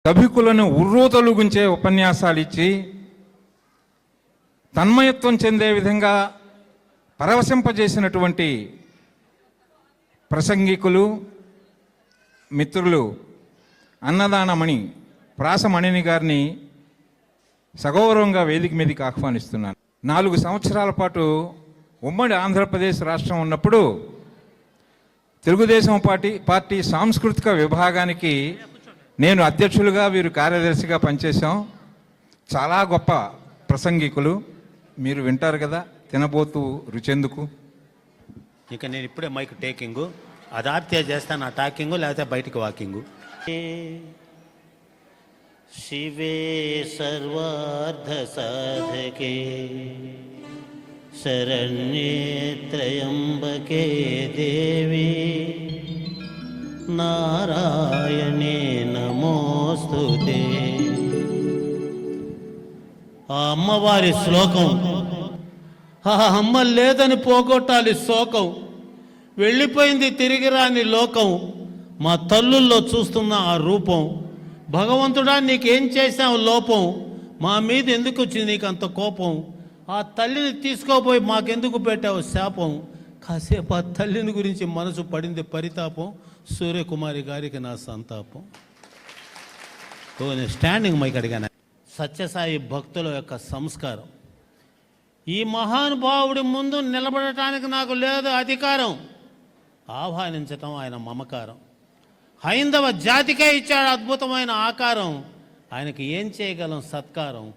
సభికులను ఉర్రూతలుగుంచే ఉపన్యాసాలు ఇచ్చి తన్మయత్వం చెందే విధంగా పరవశింపజేసినటువంటి ప్రసంగికులు మిత్రులు అన్నదానమణి ప్రాసమణిని గారిని సగౌరవంగా వేదిక మీదకి ఆహ్వానిస్తున్నాను. 4 సంవత్సరాల పాటు ఉమ్మడి ఆంధ్రప్రదేశ్ రాష్ట్రం ఉన్నప్పుడు తెలుగుదేశం పార్టీ సాంస్కృతిక విభాగానికి నేను అధ్యక్షులుగా, వీరు కార్యదర్శిగా పనిచేశాం. చాలా గొప్ప ప్రసంగికులు, మీరు వింటారు కదా. తినబోతూ రుచెందుకు. ఇక నేను ఇప్పుడే మైక్ టేకింగు, అది ఆప్తే చేస్తాను ఆ టాకింగు, లేకపోతే బయటికి వాకింగు. శివే సర్వార్థ సాధకే శరణ్యే త్రయంబకే దేవి నారాయణే నమోస్తుతే. ఆ అమ్మవారి శ్లోకం, ఆ అమ్మ లేదని పోగొట్టాలి శోకం, వెళ్ళిపోయింది తిరిగి రాని లోకం, మా తల్లుల్లో చూస్తున్న ఆ రూపం. భగవంతుడా నీకేం చేశావు లోపం, మా మీద ఎందుకు వచ్చింది నీకు అంత కోపం, ఆ తల్లిని తీసుకోపోయి మాకెందుకు పెట్టావు శాపం, కాసేపు ఆ తల్లిని గురించి మనసు పడింది పరితాపం, సూర్యకుమారి గారికి నా సంతాపం. నేను స్టాండింగ్ మైక్ అడిగాను. సత్యసాయి భక్తుల యొక్క సంస్కారం. ఈ మహానుభావుడి ముందు నిలబడటానికి నాకు లేదు అధికారం, ఆహ్వానించటం ఆయన మమకారం. హైందవ జాతికే ఇచ్చాడు అద్భుతమైన ఆకారం, ఆయనకి ఏం చేయగలం సత్కారం.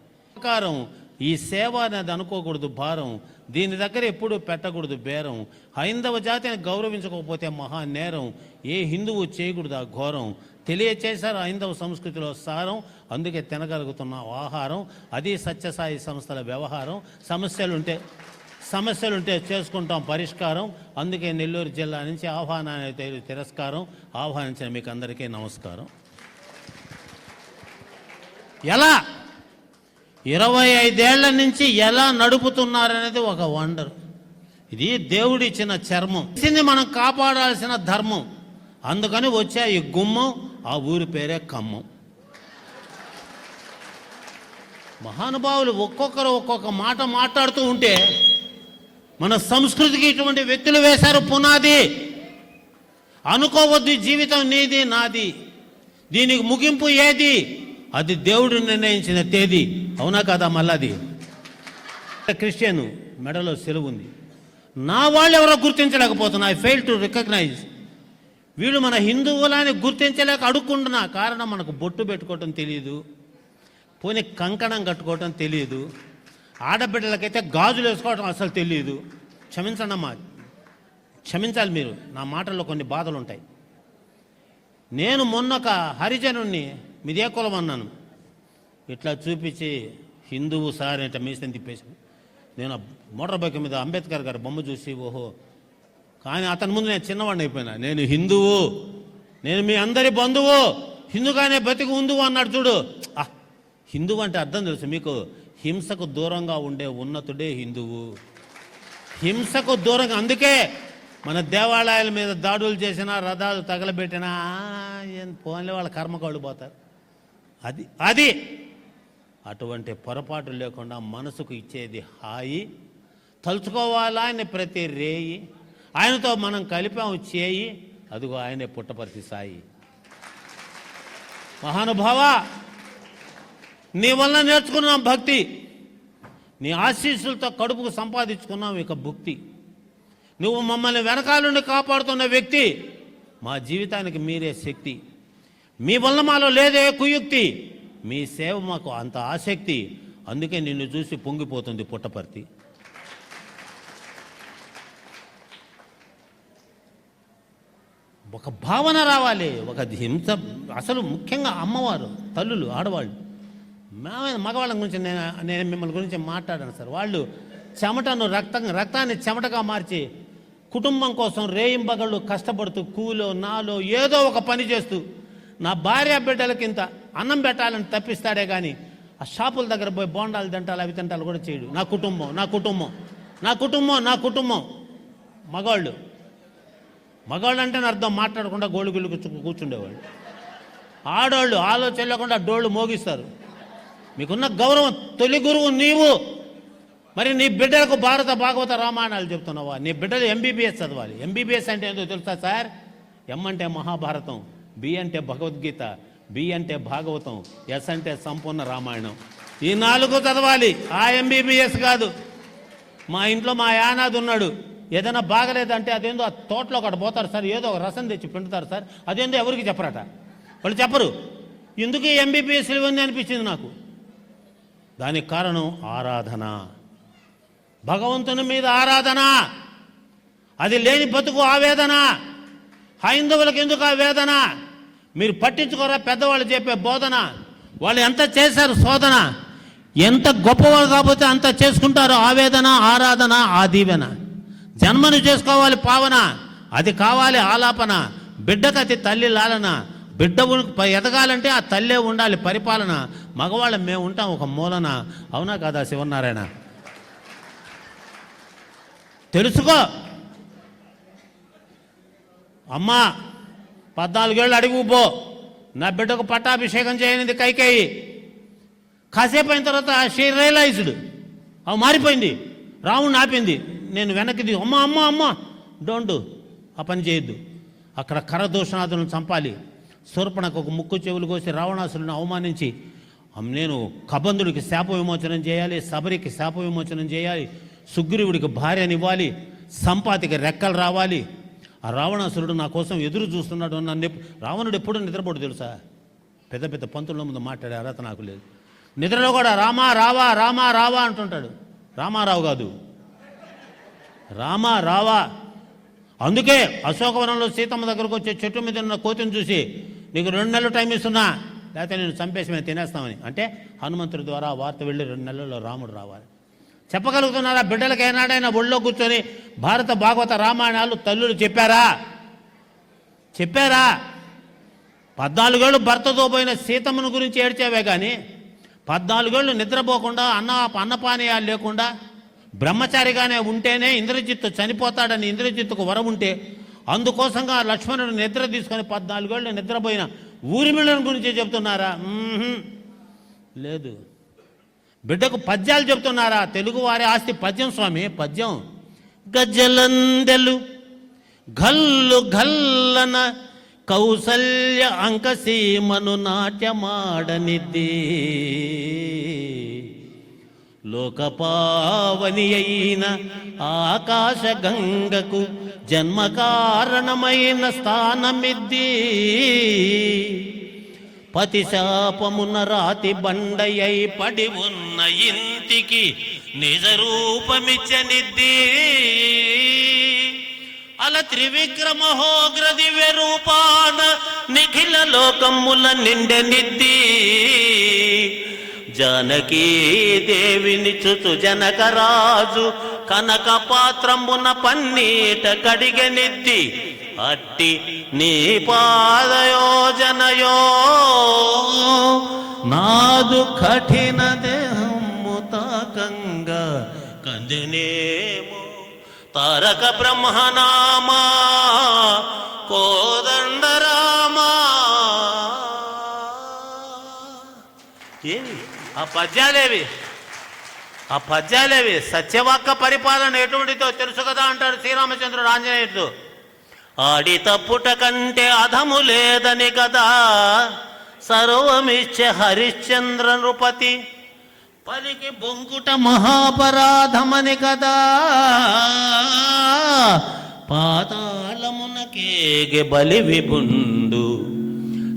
ఈ సేవ అనేది అనుకోకూడదు భారం, దీని దగ్గర ఎప్పుడూ పెట్టకూడదు బేరం. హైందవ జాతిని గౌరవించకపోతే మహా నేరం, ఏ హిందువు చేయకూడదు ఆ ఘోరం. తెలియచేశారు హైందవ సంస్కృతిలో సారం, అందుకే తినగలుగుతున్న ఆహారం. అది సత్యసాయి సంస్థల వ్యవహారం. సమస్యలుంటే చేసుకుంటాం పరిష్కారం, అందుకే నెల్లూరు జిల్లా నుంచి ఆహ్వానాన్ని తిరస్కారం. ఆహ్వానించిన మీకు అందరికీ నమస్కారం. ఎలా 25 ఏళ్ల నుంచి ఎలా నడుపుతున్నారనేది ఒక వండర్. ఇది దేవుడిచ్చిన చర్మం, ఇది మనం కాపాడాల్సిన ధర్మం. అందుకని వచ్చా ఈ గుమ్మం, ఆ ఊరి పేరే ఖమ్మం. మహానుభావులు ఒక్కొక్కరు ఒక్కొక్క మాట మాట్లాడుతూ ఉంటే మన సంస్కృతికి ఇటువంటి వ్యక్తులు వేశారు పునాది. అనుకోవద్దు జీవితం నీది నాది, దీనికి ముగింపు ఏది, అది దేవుడు నిర్ణయించిన తేదీ. అవునా కదా? మళ్ళీ క్రిస్టియన్ మెడలో సెలవు ఉంది, నా వాళ్ళు ఎవరో గుర్తించలేకపోతున్నా. I fail to recognize. వీళ్ళు మన హిందువులని గుర్తించలేక అడుక్కుంటున్నా. కారణం మనకు బొట్టు పెట్టుకోవటం తెలియదు, పోనీ కంకణం కట్టుకోవటం తెలియదు, ఆడబిడ్డలకైతే గాజులు వేసుకోవటం అసలు తెలియదు. క్షమించండి అమ్మా, క్షమించాలి మీరు, నా మాటల్లో కొన్ని బాధలు ఉంటాయి. నేను మొన్న ఒక హరిజనుణ్ణి మీదే కులం అన్నాను, ఇట్లా చూపించి హిందువు సార్ అంటే మీసం తిప్పేసి, నేను మోటార్ బైక్ మీద అంబేద్కర్ గారి బొమ్మ చూసి ఓహో, కానీ అతని ముందు నేను చిన్నవాడిని అయిపోయినా. నేను హిందువు, నేను మీ అందరి బంధువు, హిందుగానే బతికి ఉందువు అన్నాడు చూడు. హిందువు అంటే అర్థం తెలుసు మీకు? హింసకు దూరంగా ఉండే ఉన్నతుడే హిందువు. హింసకు దూరంగా, అందుకే మన దేవాలయాల మీద దాడులు చేసినా, రథాలు తగలబెట్టినా పోన్లే వాళ్ళ కర్మకాళ్ళు పోతారు. అది అటువంటి పొరపాటు లేకుండా మనసుకు ఇచ్చేది హాయి. తలుచుకోవాలా అని ప్రతి రేయి, ఆయనతో మనం కలిపాము చేయి, అదిగో ఆయనే పుట్టపర్తి సాయి. మహానుభావ, నీ వల్ల నేర్చుకున్నాం భక్తి, నీ ఆశీస్సులతో కడుపుకు సంపాదించుకున్నాం ఇక భుక్తి. నువ్వు మమ్మల్ని వెనకాలండి కాపాడుతున్న వ్యక్తి, మా జీవితానికి మీరే శక్తి. మీ వల్ల మాలో లేదే కుయుక్తి, మీ సేవ మాకు అంత ఆసక్తి, అందుకే నిన్ను చూసి పొంగిపోతుంది పుట్టపర్తి. ఒక భావన రావాలి, ఒక హింస. అసలు ముఖ్యంగా అమ్మవారు, తల్లులు, ఆడవాళ్ళు, మగవాళ్ళ గురించి నేను మిమ్మల్ని గురించి మాట్లాడాను సార్. వాళ్ళు చెమటను రక్తాన్ని చెమటగా మార్చి కుటుంబం కోసం రేయింబగళ్ళు కష్టపడుతూ కూలో నాలో ఏదో ఒక పని చేస్తూ నా భార్య బిడ్డలకి ఇంత అన్నం పెట్టాలని తప్పిస్తాడే కానీ ఆ షాపుల దగ్గర పోయి బోండాలు తింటాలు అవి తింటాలు కూడా చేయడు. నా కుటుంబం నా కుటుంబం నా కుటుంబం నా కుటుంబం. మగవాళ్ళు అంటే అర్థం మాట్లాడకుండా గోళ్ళు కూర్చుండేవాళ్ళు. ఆడోళ్ళు ఆలోచన లేకుండా డోళ్ళు మోగిస్తారు. మీకున్న గౌరవం, తొలి గురువు నీవు. మరి నీ బిడ్డలకు భారత భాగవత రామాయణాలు చెప్తున్నావా? నీ బిడ్డలు ఎంబీబీఎస్ చదవాలి. ఎంబీబీఎస్ అంటే ఏంటో తెలుసా సార్? ఎం అంటే మహాభారతం, బి అంటే భగవద్గీత, బి అంటే భాగవతం, ఎస్ అంటే సంపూర్ణ రామాయణం. ఈ 4 చదవాలి. ఆ ఎంబీబీఎస్ కాదు. మా ఇంట్లో మా యానాది ఉన్నాడు. ఏదైనా బాగలేదంటే అదేందో ఆ తోటలో ఒకటి పోతారు సార్, ఏదో ఒక రసం తెచ్చి పిండుతారు సార్. అదేందో ఎవరికి చెప్పరట, వాళ్ళు చెప్పరు. ఎందుకు ఈ ఎంబీబీఎస్ ఇవన్నీ అనిపించింది నాకు. దానికి కారణం ఆరాధన, భగవంతుని మీద ఆరాధన. అది లేని బతుకు ఆవేదన. హైందవులకు ఎందుకు ఆ వేదన? మీరు పట్టించుకోరా పెద్దవాళ్ళు చెప్పే బోధన. వాళ్ళు ఎంత చేశారు శోధన, ఎంత గొప్పవాళ్ళు కాకపోతే అంత చేసుకుంటారు. ఆవేదన, ఆరాధన, ఆ దీవెన. జన్మను చేసుకోవాలి పావన, అది కావాలి ఆలాపన. బిడ్డకు అతి తల్లి లాలన. బిడ్డ ఎదగాలంటే ఆ తల్లే ఉండాలి పరిపాలన. మగవాళ్ళం మేము ఉంటాం ఒక మూలన. అవునా కాదా శివనారాయణ? తెలుసుకో అమ్మా. 14 ఏళ్ళు అడుగుపో. నా బిడ్డకు పట్టాభిషేకం చేయనిది కైకేయి. కాసేపు అయిన తర్వాత షీ రియలైజ్డ్, అవి మారిపోయింది. రాముడిని ఆపింది. నేను వెనక్కి అమ్మ అమ్మ అమ్మ డోంట్ ఆ పని చేయొద్దు. అక్కడ కరదూషణాదులను చంపాలి. శూర్పణకు ఒక ముక్కు చెవులు కోసి రావణాసురుని అవమానించి నేను కబంధుడికి శాప విమోచనం చేయాలి, శబరికి శాప విమోచనం చేయాలి, సుగ్రీవుడికి భార్యనివ్వాలి, సంపాతికి రెక్కలు రావాలి. ఆ రావణాసురుడు నా కోసం ఎదురు చూస్తున్నాడు. నన్ను రావణుడు ఎప్పుడు నిద్రపోడు తెలుసా? పెద్ద పెద్ద పంతుల ముందు మాట్లాడే అర్హత నాకు లేదు. నిద్రలో కూడా రామా రావా రామా రావా అంటుంటాడు. రామారావు కాదు, రామా రావా. అందుకే అశోకవనంలో సీతమ్మ దగ్గరకు వచ్చే చెట్టు మీద ఉన్న కోతిని చూసి నీకు 2 నెలలు టైం ఇస్తున్నా, లేకపోతే నేను చంపేసి మేము తినేస్తామని. అంటే హనుమంతుడి ద్వారా వార్త వెళ్ళి 2 నెలల్లో రాముడు రావాలి. చెప్పగలుగుతున్నారా? బిడ్డలకు ఏనాడైనా ఒళ్ళో కూర్చొని భారత భాగవత రామాయణాలు తల్లులు చెప్పారా? 14 ఏళ్ళు భర్తతో పోయిన సీతమ్మను గురించి ఏడ్చేవే కానీ 14 ఏళ్ళు నిద్రపోకుండా అన్నపానీయాలు లేకుండా బ్రహ్మచారిగానే ఉంటేనే ఇంద్రజిత్తు చనిపోతాడని ఇంద్రజిత్తుకు వరం ఉంటే అందుకోసంగా లక్ష్మణుడు నిద్ర తీసుకొని 14 ఏళ్ళు నిద్రపోయిన ఊరిమిళ్ళను గురించి చెప్తున్నారా? లేదు. బిడ్డకు పద్యాలు చెప్తున్నారా? తెలుగువారి ఆస్తి పద్యం స్వామి, పద్యం. గజ్జలందెలు గల్లు గల్లన కౌసల్య అంకసీమను నాట్యమాడనిద్ది, లోకపావని అయిన ఆకాశ గంగకు జన్మ కారణమైన స్థానమిద్ది, పతిశాపమున రాతి బండయై పడి ఉన్న ఇంటికి నిజ రూపమిచ్చనిద్ది, అల త్రివిక్రమహోగ్ర దివ్య రూపాన నిఖిల లోకముల నిండెనిద్ది, జానకీ దేవిని చుచు జనకరాజు కనక పాత్రమున పన్నీట కడిగెనిద్ది, అట్టి నీ పాదయోజనయో నాదు కఠిన దేహము తాకంగా కందెనేమో, తారక బ్రహ్మనామా కోదండరామా. ఏమి ఆ పద్యాలేవి? సత్యవాక్క పరిపాలన ఎటువంటిదో తెలుసు కదా అంటాడు శ్రీరామచంద్రుడు ఆంజనేయుడు. ఆడి తప్పుట కంటే అధము లేదని కదా సర్వమిచ్చే హరిశ్చంద్ర నృపతి, పలికి బొంకుట మహాపరాధమని కదా పాతాళమునకేగే బలి విభుండు,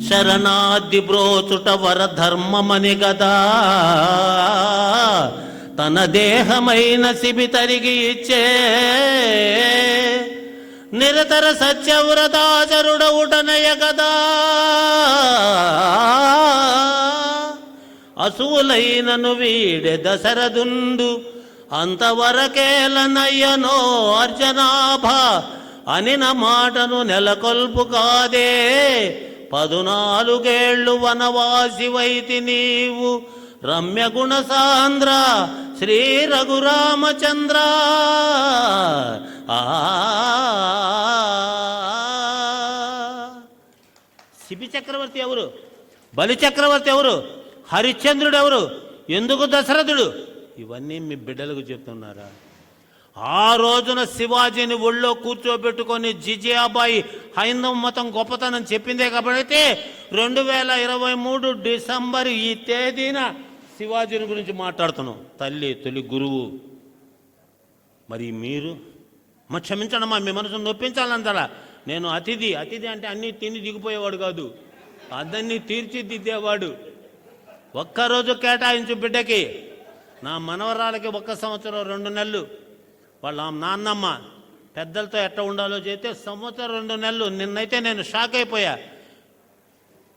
శరణాది బ్రోచుట వరధర్మమని గదా తన దేహమైన సిబి తరిగి ఇచ్చే, నిరతర సత్యవ్రతాచరుడవుటనయ గదా అసువులైనను వీడె దశరథుండు, అంతవరకేలనయ్యనో అర్జనాభ అనిన మాటను నెలకొల్పు కాదే, 14 ఏళ్ళు వనవాసివైతి నీవు రమ్య గుణ సాంద్ర శ్రీ రఘురామచంద్ర. శిబి చక్రవర్తి ఎవరు? బలిచక్రవర్తి ఎవరు? హరిశ్చంద్రుడు ఎవరు? ఎందుకు దశరథుడు? ఇవన్నీ మీ బిడ్డలకు చెప్తున్నారా? ఆ రోజున శివాజీని ఒళ్ళో కూర్చోబెట్టుకొని జిజియాబాయి హైందవ మతం గొప్పతనం చెప్పిందే కాబట్టి 2023 డిసెంబర్ ఈ తేదీన శివాజీని గురించి మాట్లాడుతున్నాం. తల్లి తొలి గురువు. మరి మీరు క్షమించడమ్మా, మీ మనసును నొప్పించాలంటారా? నేను అతిథి అంటే అన్నీ తిని దిగిపోయేవాడు కాదు, అందరినీ తీర్చిదిద్దేవాడు. ఒక్కరోజు కేటాయించు బిడ్డకి. నా మనవరాలకి 1 సంవత్సరం 2 నెలలు. వాళ్ళ నాన్నమ్మ పెద్దలతో ఎట్ట ఉండాలో చేస్తే 1 సంవత్సరం 2 నెలలు. నిన్నైతే నేను షాక్ అయిపోయా.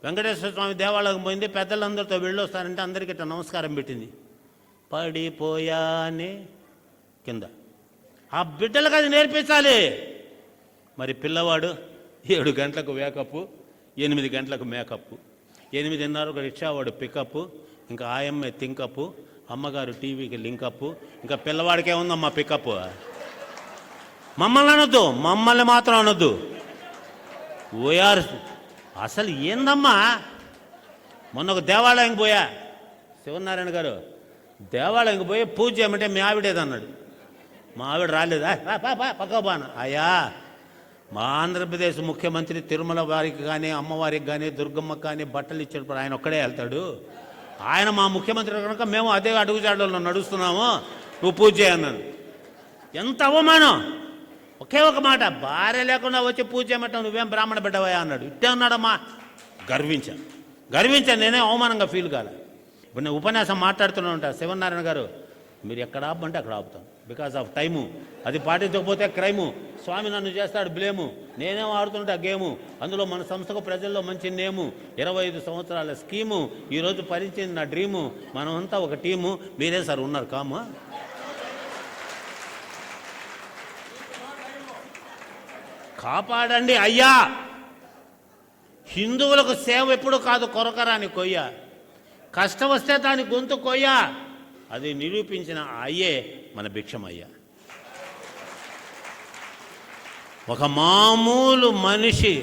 వెంకటేశ్వర స్వామి దేవాలయం పోయింది, పెద్దలందరితో వెళ్ళొస్తారంటే అందరికీ ఇట్లా నమస్కారం పెట్టింది. పడిపోయానే కింద. ఆ బిడ్డలకు అది నేర్పించాలి. మరి పిల్లవాడు 7 గంటలకు వేకప్, 8 గంటలకు మేకప్, 8:30 రిక్షావాడు పికప్, ఇంకా ఆయమ్మ థింకప్, అమ్మగారు టీవీకి లింకప్. ఇంకా పిల్లవాడికే ఉందమ్మా పికప్. మమ్మల్ని అనొద్దు, మమ్మల్ని మాత్రం అనొద్దు. ఓఆర్ అసలు ఏందమ్మా? మొన్న ఒక దేవాలయంకి పోయా, శివనారాయణ గారు దేవాలయంకి పోయి పూజ చేయమంటే మీ ఆవిడేదన్నాడు. మా ఆవిడ రాలేదా? పక్క బాన. అయ్యా, మా ఆంధ్రప్రదేశ్ ముఖ్యమంత్రి తిరుమల వారికి కానీ అమ్మవారికి కానీ దుర్గమ్మకి కానీ బట్టలు ఇచ్చేటప్పుడు ఆయన ఒక్కడే వెళ్తాడు. ఆయన మా ముఖ్యమంత్రి కనుక మేము అదే అడుగుజాడల్లో నడుస్తున్నాము, నువ్వు పూజ చేయన్నాను. ఎంత అవమానం! ఒకే ఒక మాట, భార్య లేకుండా వచ్చి పూజ చేయమంటావు, నువ్వేం బ్రాహ్మణ బిడ్డవయ్యా అన్నాడు. ఇట్టే ఉన్నాడమ్మా. గర్వించాను. నేనే అవమానంగా ఫీల్ కాలే. ఇప్పుడు నేను ఉపన్యాసం మాట్లాడుతూనే ఉంటా. శివనారాయణ గారు మీరు ఎక్కడ ఆపమంటే అక్కడ ఆపుతాం, బికాస్ ఆఫ్ టైము. అది పాటించకపోతే క్రైము. స్వామి నన్ను చేస్తాడు బ్లేము. నేనేం ఆడుతుంటా గేము. అందులో మన సంస్థకు ప్రజల్లో మంచి నేము. 25 సంవత్సరాల స్కీము. ఈరోజు పరిచింది నా డ్రీము. మనమంతా ఒక టీము. మీరే సార్ ఉన్నారు కామా. కాపాడండి అయ్యా. హిందువులకు సేవ ఎప్పుడు కాదు కొరకరాని కొయ్య. కష్టం వస్తే దాని గొంతు కొయ్య. అది నిరూపించిన అయ్యే మన భిక్షమయ్య. ఒక మామూలు మనిషి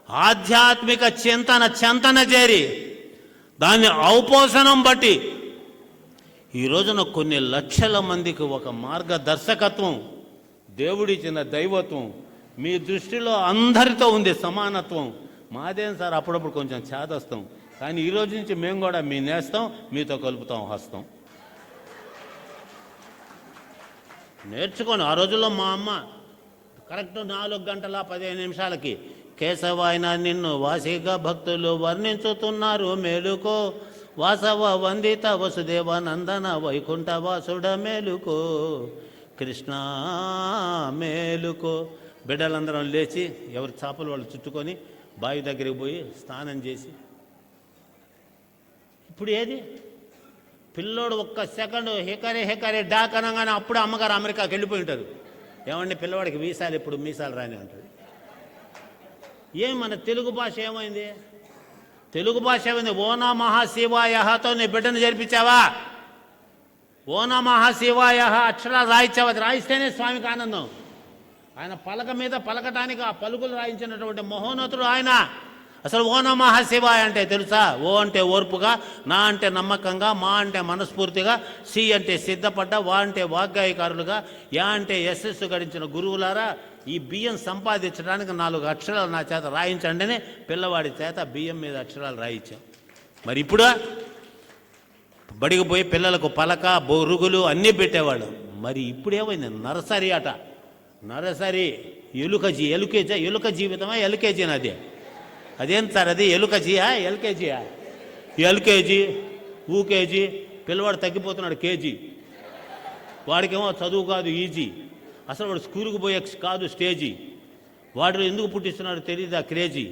ఆధ్యాత్మిక చింతన చేరి దాన్ని ఔపోసనం బట్టి ఈ రోజున కొన్ని లక్షల మందికి ఒక మార్గదర్శకత్వం, దేవుడిచ్చిన దైవత్వం. మీ దృష్టిలో అందరితో ఉంది సమానత్వం. మాదేం సార్ అప్పుడప్పుడు కొంచెం చేదస్తాం, కానీ ఈ రోజు నుంచి మేము కూడా మీ నేస్తాం, మీతో కలుపుతాం హస్తం. నేర్చుకోండి. ఆ రోజుల్లో మా అమ్మ కరెక్ట్ 4 గంటల 15 నిమిషాలకి కేశవాయన నిన్ను వాసిగా భక్తులు వర్ణించుతున్నారు మేలుకో, వాసవ వందిత వసుదేవ నందన వైకుంఠ వాసుడ మేలుకో, కృష్ణ మేలుకో. బిడ్డలందరం లేచి ఎవరి చేపలు వాళ్ళు చుట్టుకొని బావి దగ్గరికి పోయి స్నానం చేసి, ఇప్పుడు ఏది పిల్లోడు 1 సెకండ్ హెకరే డాక్ అనగానే అప్పుడు అమ్మగారు అమెరికాకి వెళ్ళిపోయి ఉంటారు. ఏమండి పిల్లవాడికి వీసాలు ఇప్పుడు మీసాలు రాని అంటాడు. ఏం మన తెలుగు భాష ఏమైంది? తెలుగు భాష ఏమైంది? ఓనా మహాశివాయహతో నీ బిడ్డను జరిపించావా? ఓనా మహాశివాయహ అక్షరాలు రాయించావా? అది రాయిస్తేనే స్వామికి ఆనందం. ఆయన పలక మీద పలకటానికి ఆ పలుకులు రాయించినటువంటి మహోన్నతుడు ఆయన. అసలు ఓ నమః శివాయ అంటే తెలుసా? ఓ అంటే ఓర్పుగా, నా అంటే నమ్మకంగా, మా అంటే మనస్ఫూర్తిగా, సి అంటే సిద్ధపడ్డ, వా అంటే వాగ్గేయకారులుగా, యా అంటే యశస్సు గడించిన గురువులారా, ఈ బియ్యం సంపాదించడానికి 4 అక్షరాలు నా చేత రాయించండినే పిల్లవాడి చేత బియ్యం మీద అక్షరాలు రాయించాం. మరి ఇప్పుడు బడికి పోయి పిల్లలకు పలక బొరుగులు అన్నీ పెట్టేవాళ్ళు. మరి ఇప్పుడు ఏమైంది? నర్సరీ అట. నర్సరీ ఎలుక జీవితమా ఎల్కేజీ అదే? అదేం సార్ అది? ఎలుకజీయా ఎల్కేజీయా? LKG UKG. పిల్లవాడు తగ్గిపోతున్నాడు కేజీ. వాడికేమో చదువు కాదు ఈజీ. అసలు వాడు స్కూల్కి పోయే కాదు స్టేజీ. వాడు ఎందుకు పుట్టిస్తున్నాడు తెలియదు ఆ క్రేజీ.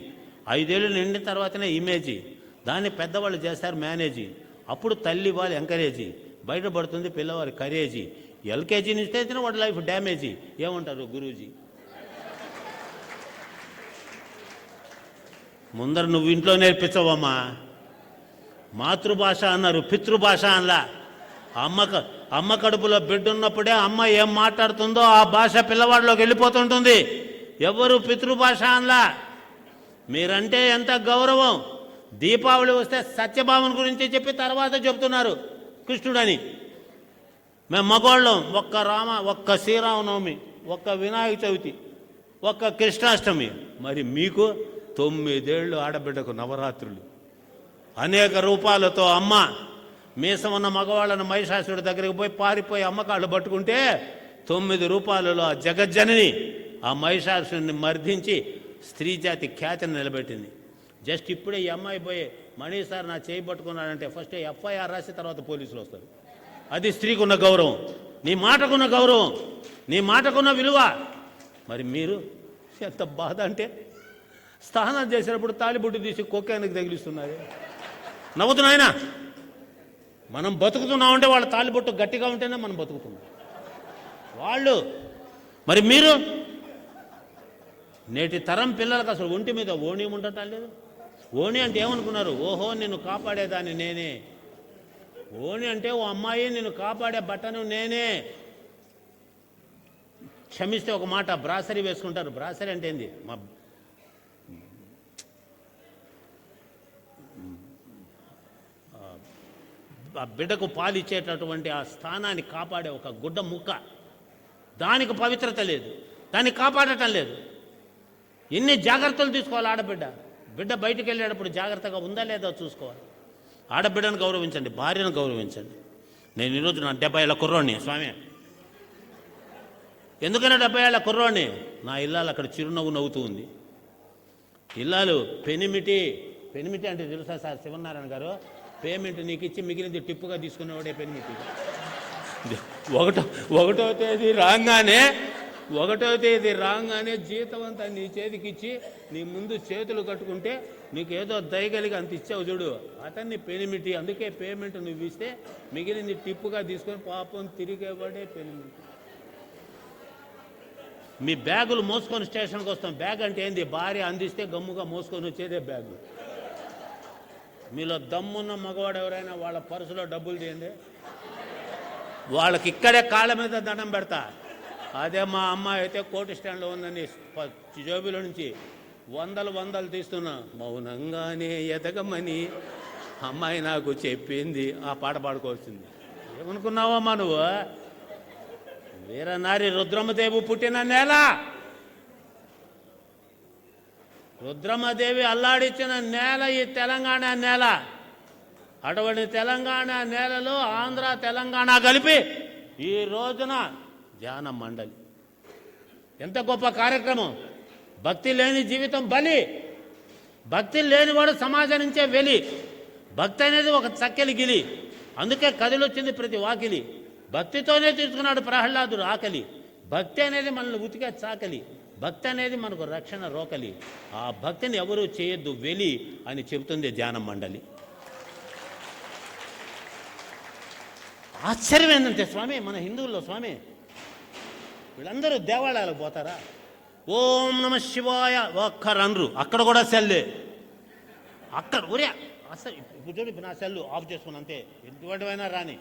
5 ఏళ్ళు నిండిన తర్వాతనే ఇమేజీ. దాన్ని పెద్దవాళ్ళు చేస్తారు మేనేజీ. అప్పుడు తల్లి వాళ్ళు ఎంకరేజీ. బయటపడుతుంది పిల్లవారి కరేజీ. ఎల్కేజీ నుంచి అయితే వాడి లైఫ్ డ్యామేజీ. ఏమంటారు గురూజీ? ముందర నువ్వు ఇంట్లో నేర్పించవమ్మా. మాతృభాష అన్నారు, పితృభాష అనలా. అమ్మ కడుపులో బిడ్డ ఉన్నప్పుడే అమ్మ ఏం మాట్లాడుతుందో ఆ భాష పిల్లవాడిలోకి వెళ్ళిపోతుంటుంది. ఎవరు పితృభాష అనలా. మీరంటే ఎంత గౌరవం. దీపావళి వస్తే సత్యభామన్ గురించి చెప్పి తర్వాత చెప్తున్నారు కృష్ణుడని. మేము మగవాళ్ళం ఒక్క శ్రీరామనవమి, ఒక్క వినాయక చవితి, ఒక్క కృష్ణాష్టమి. మరి మీకు 9 ఏళ్ళు ఆడబిడ్డకు నవరాత్రులు, అనేక రూపాలతో అమ్మ మీసం ఉన్న మగవాళ్ళను మహిషాసుడి దగ్గరికి పోయి పారిపోయి అమ్మకాళ్ళు పట్టుకుంటే 9 రూపాయలలో ఆ జగజ్జనని ఆ మహిషాసుడిని మర్దించి స్త్రీ జాతి ఖ్యాతిని నిలబెట్టింది. జస్ట్ ఇప్పుడే ఈ అమ్మాయి పోయి మణి సార్ నా చేయి పట్టుకున్నాడంటే ఫస్ట్ ఎఫ్ఐఆర్ రాసి తర్వాత పోలీసులు వస్తారు. అది స్త్రీకి ఉన్న గౌరవం, నీ మాటకున్న గౌరవం, నీ మాటకున్న విలువ. మరి మీరు ఎంత బాధ అంటే స్నానం చేసినప్పుడు తాలిబొట్టు తీసి కొక్కానికి తగిలిస్తున్నారు. నవ్వుతున్నాయన. మనం బతుకుతున్నామంటే వాళ్ళ తాలిబొట్టు గట్టిగా ఉంటేనే మనం బతుకుతున్నాం. వాళ్ళు మరి మీరు నేటి తరం పిల్లలకు అసలు ఒంటి మీద ఓణి ఉండటం లేదు. ఓణి అంటే ఏమనుకున్నారు? ఓహో నిన్ను కాపాడేదాన్ని నేనే. ఓణి అంటే ఓ అమ్మాయి నిన్ను కాపాడే బట్టను నేనే. క్షమిస్తే ఒక మాట, బ్రాసరీ వేసుకుంటారు. బ్రాసరీ అంటే ఏంది? ఆ బిడ్డకు పాలు ఇచ్చేటటువంటి ఆ స్థానాన్ని కాపాడే ఒక గుడ్డ ముక్క, దానికి పవిత్రత లేదు, దాన్ని కాపాడటం లేదు. ఎన్ని జాగ్రత్తలు తీసుకోవాలి ఆడబిడ్డ. బిడ్డ బయటికి వెళ్ళేటప్పుడు జాగ్రత్తగా ఉందా లేదా చూసుకోవాలి. ఆడబిడ్డను గౌరవించండి, భార్యను గౌరవించండి. నేను ఈరోజు నా 70 ఏళ్ళ కుర్రోడిని స్వామి. ఎందుకైనా 70 ఏళ్ళ కుర్రోడిని. నా ఇల్లాలు అక్కడ చిరునవ్వు నవ్వుతూ ఉంది. ఇల్లాలు పెనిమిటి అంటే తెలుసా సార్ శివనారాయణ గారు? పేమెంట్ నీకు ఇచ్చి మిగిలింది టిప్పుగా తీసుకునేవాడే పెనిమిటి. ఒకటో తేదీ రాగానే జీతం అంతా నీ చేతికి ఇచ్చి నీ ముందు చేతులు కట్టుకుంటే నీకు ఏదో దయగలిగి అంత ఇచ్చావు చూడు, అతన్ని పెనిమిటి. అందుకే పేమెంట్ నువ్వు ఇస్తే మిగిలింది టిప్పుగా తీసుకొని పాపం తిరిగేవాడే పెనిమిటి. మీ బ్యాగులు మోసుకొని స్టేషన్కి వస్తాం. బ్యాగ్ అంటే ఏంది? భార్య అందిస్తే గమ్ముగా మోసుకొని వచ్చేదే బ్యాగు. మీలో దమ్మున్న మగవాడు ఎవరైనా వాళ్ళ పర్సులో డబ్బులు తీయండి, వాళ్ళకి ఇక్కడే కాళ్ళ మీద దండం పెడతా. అదే మా అమ్మాయి అయితే కోటి స్టాండ్లో ఉందని జోబులో నుంచి వందలు తీస్తున్నా. మౌనంగానే ఎదగమని అమ్మాయి నాకు చెప్పింది. ఆ పాట పాడుకోవాల్సింది. ఏమనుకున్నావమ్మా నువ్వు? వీరనారి రుద్రమదేవి పుట్టిన నేల, రుద్రమదేవి అల్లాడిచ్చిన నేల ఈ తెలంగాణ నేల. అటువంటి తెలంగాణ నేలలో ఆంధ్ర తెలంగాణ కలిపి ఈ రోజున ధ్యాన మండలి. ఎంత గొప్ప కార్యక్రమం! భక్తి లేని జీవితం బలి, భక్తి లేనివాడు సమాజం నుంచే వెలి. భక్తి అనేది ఒక చక్కెలి గిలి, అందుకే కదిలొచ్చింది ప్రతి వాకిలి. భక్తితోనే తీసుకున్నాడు ప్రహ్లాదుడు ఆకలి. భక్తి అనేది మనల్ని ఉతికే చాకలి, భక్తి అనేది మనకు రక్షణ రోకలి. ఆ భక్తిని ఎవరూ చేయొద్దు వెలి అని చెబుతుంది ధ్యాన మండలి. ఆశ్చర్యం ఏంటంటే స్వామి, మన హిందువుల్లో స్వామి వీళ్ళందరూ దేవాలయాలకు పోతారా? ఓం నమ శివాయ ఒక్కరన్రు. అక్కడ కూడా సెల్లే. అక్కడ ఒరే అసలు ఇప్పుడు చూడు, నా సెల్లు ఆఫ్ చేసుకుని అంతే. ఎటువంటివైనా రాని,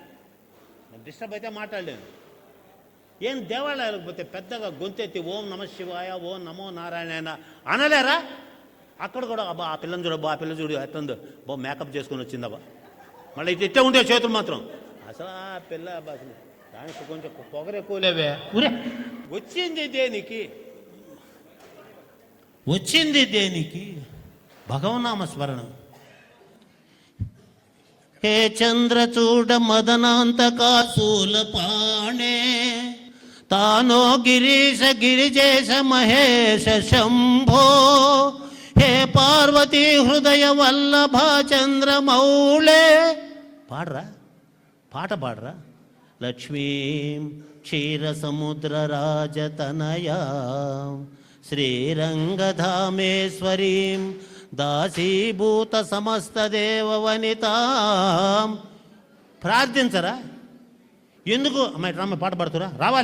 నేను డిస్టర్బ్ అయితే మాట్లాడలేను. ఏం దేవాలయాలకు పోతే పెద్దగా గొంతెత్తి ఓం నమ శివాయ ఓం నమో నారాయణ అనలేరా? అక్కడ కూడా అబ్బా ఆ పిల్లని చూడు, ఆ పిల్ల చూడు ఎట్టుందో, బా మేకప్ చేసుకుని వచ్చిందబ్బా. మళ్ళీ ఇట్టే ఉంటే చేతులు మాత్రం అసలు ఆ పిల్ల అసలు దానికి కొంచెం పొగరు ఎక్కువ లేవే. వచ్చింది దేనికి భగవనామ స్మరణం. హే చంద్రచూడ మదనాంతకాశూల పాణే తానో గిరీశ గిరిజేశ మహేశ శంభో హే పార్వతీ హృదయ వల్లభ చంద్రమౌళే. పాట పాడరా. లక్ష్మీం క్షీరసముద్రరాజతనయా శ్రీరంగధామేశ్వరీం దాసీభూత సమస్త దేవవనితాం. ప్రార్థించరా? ఎందుకు అమ్మాయి రామ్మ పాట పాడుతురా? రావాలి.